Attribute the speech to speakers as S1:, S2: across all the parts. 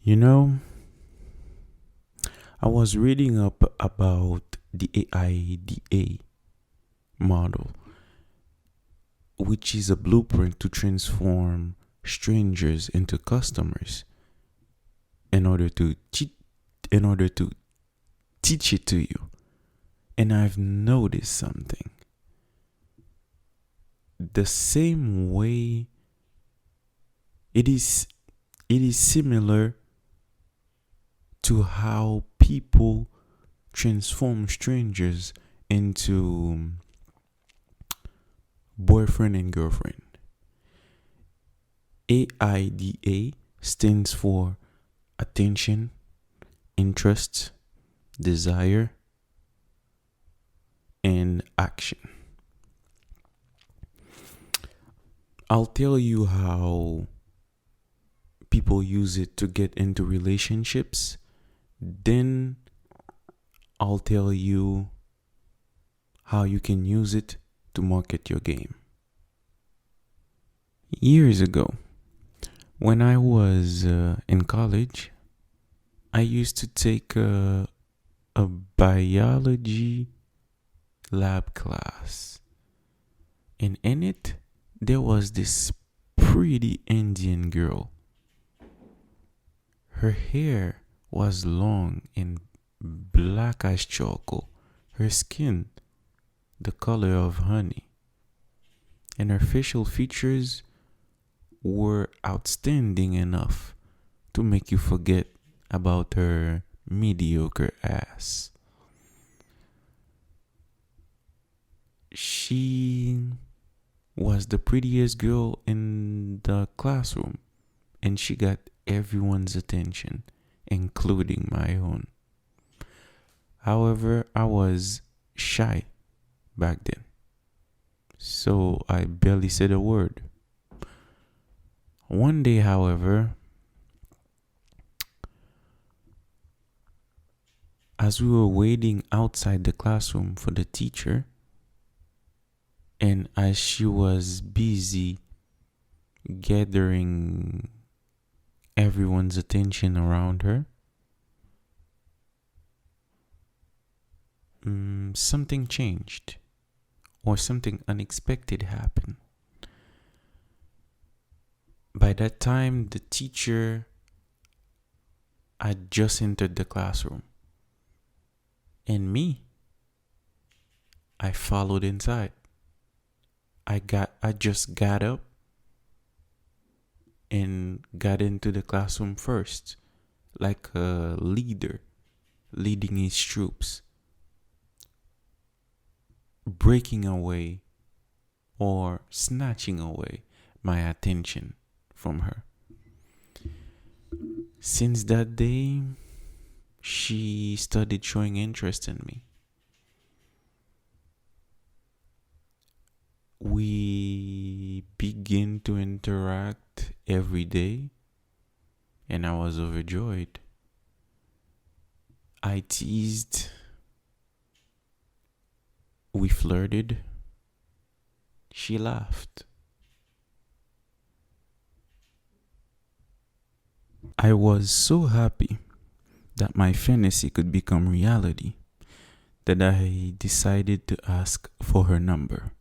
S1: You know, I was reading up about the AIDA model, which is a blueprint to transform strangers into customers in order to in order to teach it to you. And I've noticed something. The same way it is it is similar to how people transform strangers into boyfriend and girlfriend. AIDA stands for attention, interest, desire, and action. I'll tell you how people use it to get into relationships. Then I'll tell you how you can use it to market your game. Years ago, when I was in college, I used to take a biology lab class. And in it, there was this pretty Indian girl. Her hair was long and black as charcoal. Her skin, the color of honey. And her facial features were outstanding enough to make you forget about her mediocre ass. She was the prettiest girl in the classroom, and she got everyone's attention, including my own. However, I was shy back then, so I barely said a word. One day, however, as we were waiting outside the classroom for the teacher, and as she was busy gathering everyone's attention around her, something changed or something unexpected happened. By that time, the teacher had just entered the classroom. And me, I followed inside. I just got up and got into the classroom first, like a leader leading his troops, breaking away or snatching away my attention from her. Since that day, she started showing interest in me. We began to interact every day, and I was overjoyed. I teased, we flirted, she laughed. I was so happy that my fantasy could become reality that I decided to ask for her number.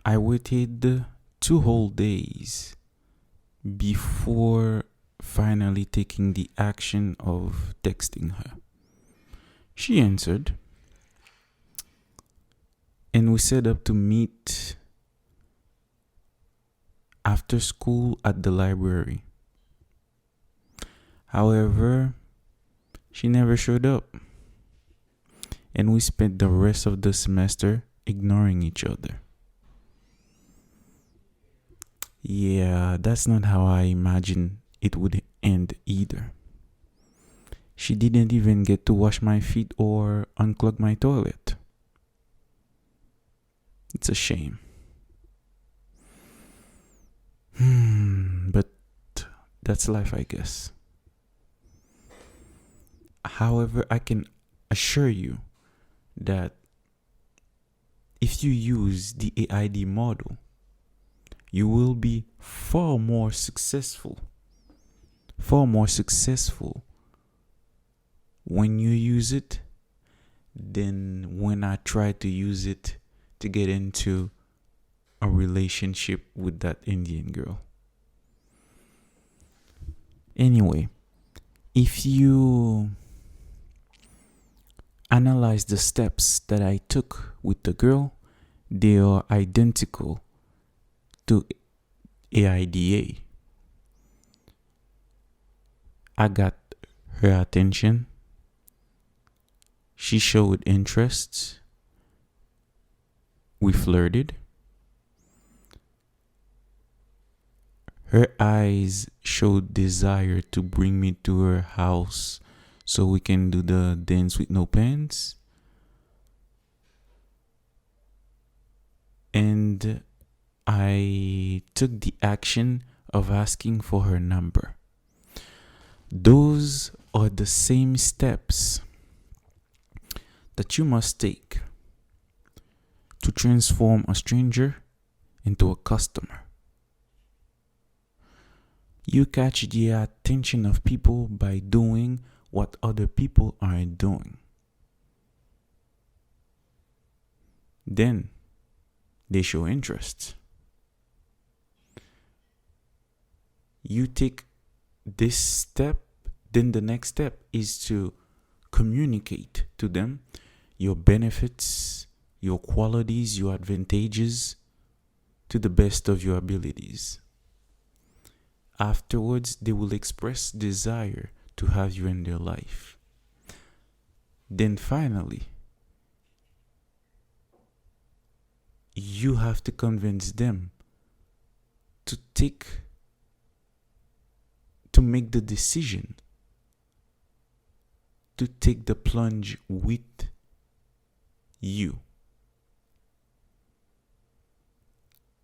S1: I waited 2 whole days before finally taking the action of texting her. She answered, and we set up to meet after school at the library. However, she never showed up, and we spent the rest of the semester ignoring each other. Yeah, that's not how I imagined it would end either. She didn't even get to wash my feet or unclog my toilet. It's a shame. But that's life, I guess. However, I can assure you that if you use the AID model, you will be far more successful far more successful when you use it than when I try to use it to get into a relationship with that Indian girl. Anyway, if you analyze the steps that I took with the girl, they are identical to AIDA. I got her attention. She showed interest. We flirted. Her eyes showed desire to bring me to her house so we can do the dance with no pants. And I took the action of asking for her number. Those are the same steps that you must take to transform a stranger into a customer. You catch the attention of people by doing what other people aren't doing. Then they show interest. You take this step, then the next step is to communicate to them your benefits, your qualities, your advantages to the best of your abilities. Afterwards, they will express desire to have you in their life. Then finally, you have to convince them to make the decision to take the plunge with you.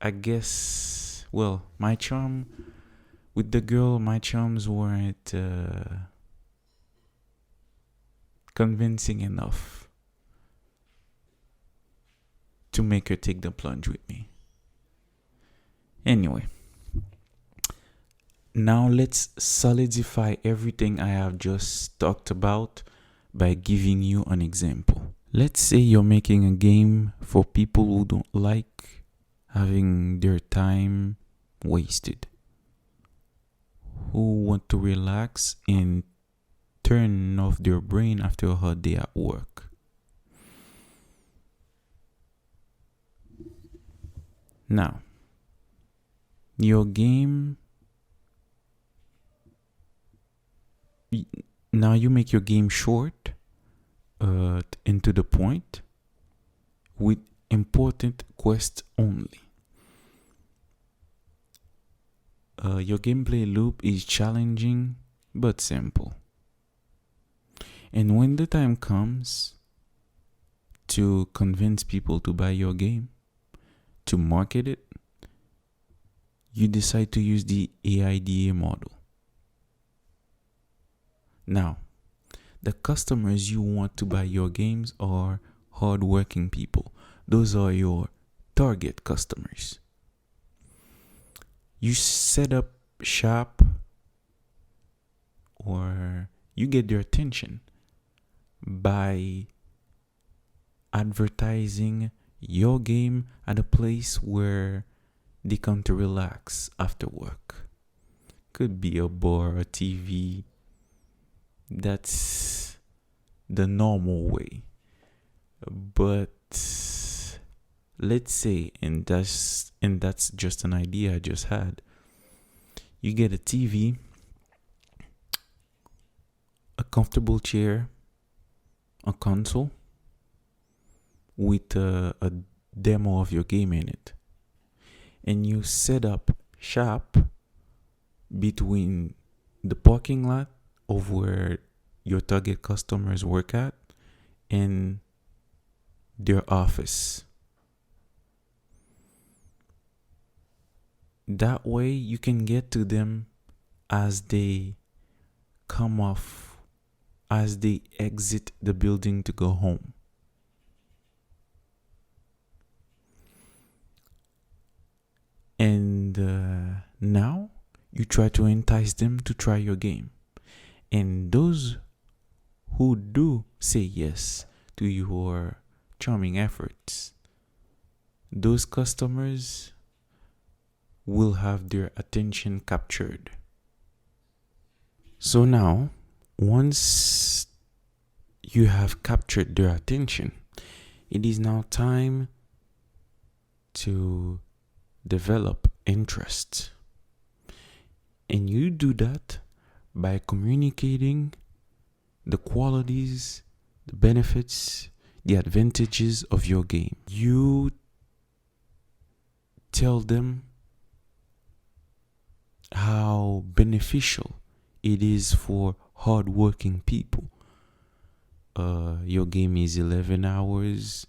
S1: I guess, well, my charms weren't convincing enough to make her take the plunge with me. Anyway, now let's solidify everything I have just talked about by giving you an example. Let's say you're making a game for people who don't like having their time wasted, who want to relax and turn off their brain after a hard day at work. Now, you make your game short and to the point with important quests only. Your gameplay loop is challenging but simple. And when the time comes to convince people to buy your game, to market it, you decide to use the AIDA model. Now, the customers you want to buy your games are hardworking people. Those are your target customers. You set up shop or you get their attention by advertising your game at a place where they come to relax after work. Could be a bar, a TV. That's the normal way. But let's say, and that's just an idea I just had, you get a TV, a comfortable chair, a console with a demo of your game in it, and you set up shop between the parking lot of where your target customers work at and their office. That way you can get to them as they exit the building to go home. And now you try to entice them to try your game. And those who do say yes to your charming efforts, those customers will have their attention captured. So now, once you have captured their attention, it is now time to develop interest. And you do that by communicating the qualities, the benefits, the advantages of your game. You tell them how beneficial it is for hardworking people. Your game is 11 hours.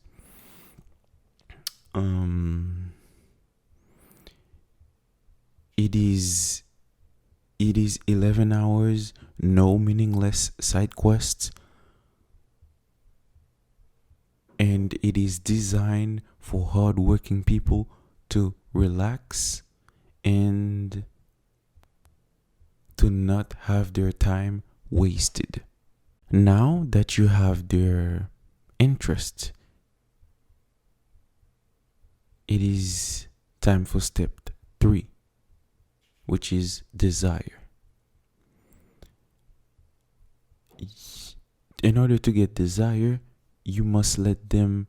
S1: It is 11 hours, no meaningless side quests, and it is designed for hardworking people to relax and to not have their time wasted. Now that you have their interest, it is time for step 3, which is desire. In order to get desire, you must let them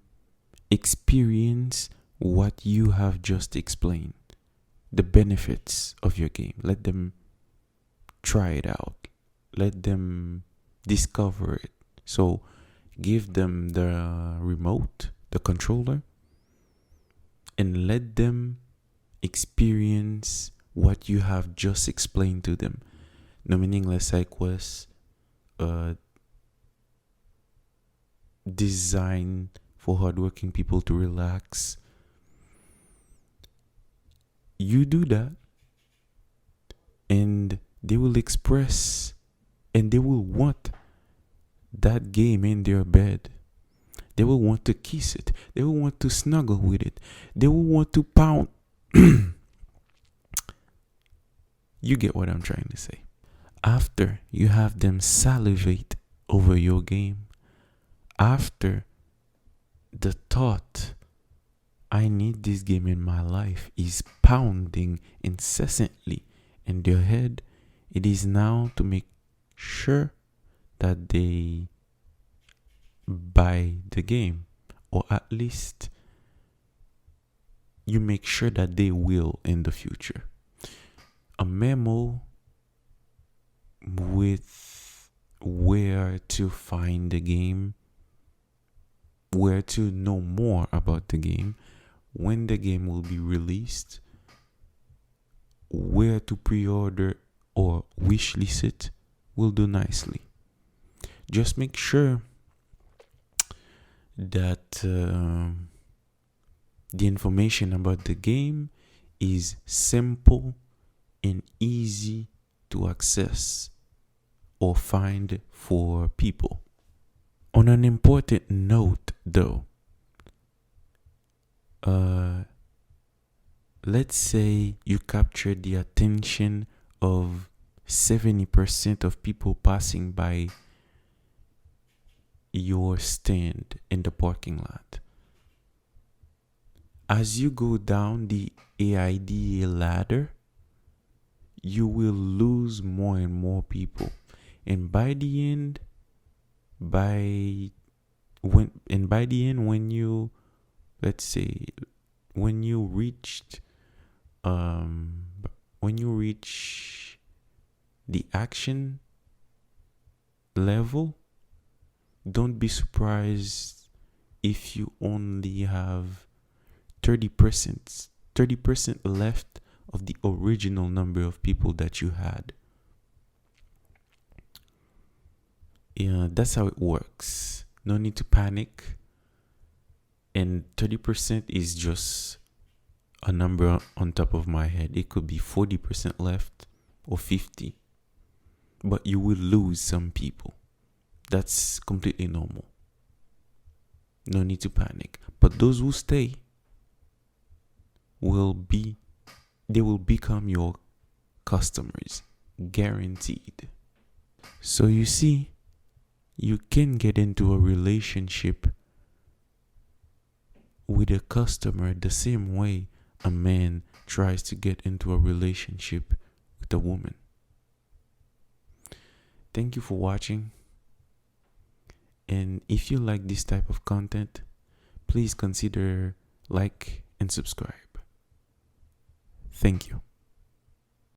S1: experience what you have just explained, the benefits of your game. Let them try it out. Let them discover it. So give them the remote, the controller, and let them experience what you have just explained to them. No meaningless side quests, design for hardworking people to relax. You do that, and they will express and they will want that game in their bed. They will want to kiss it. They will want to snuggle with it. They will want to pound. You get what I'm trying to say. After you have them salivate over your game, after the thought, I need this game in my life, is pounding incessantly in their head, it is now to make sure that they buy the game, or at least you make sure that they will in the future. A memo with where to find the game, where to know more about the game, when the game will be released, where to pre-order or wishlist it will do nicely. Just make sure that the information about the game is simple and easy to access or find for people. On an important note, though, let's say you captured the attention of 70% of people passing by your stand in the parking lot. As you go down the AIDA ladder, you will lose more and more people. And by the end, when you, let's say, when you reach the action level, don't be surprised if you only have 30% left of the original number of people that you had. Yeah, that's how it works. No need to panic. And 30% is just a number on top of my head. It could be 40% left or 50. But you will lose some people. That's completely normal. No need to panic. But those who stay they will become your customers, guaranteed. So you see, you can get into a relationship with a customer the same way a man tries to get into a relationship with a woman. Thank you for watching. And if you like this type of content, please consider like and subscribe. Thank you.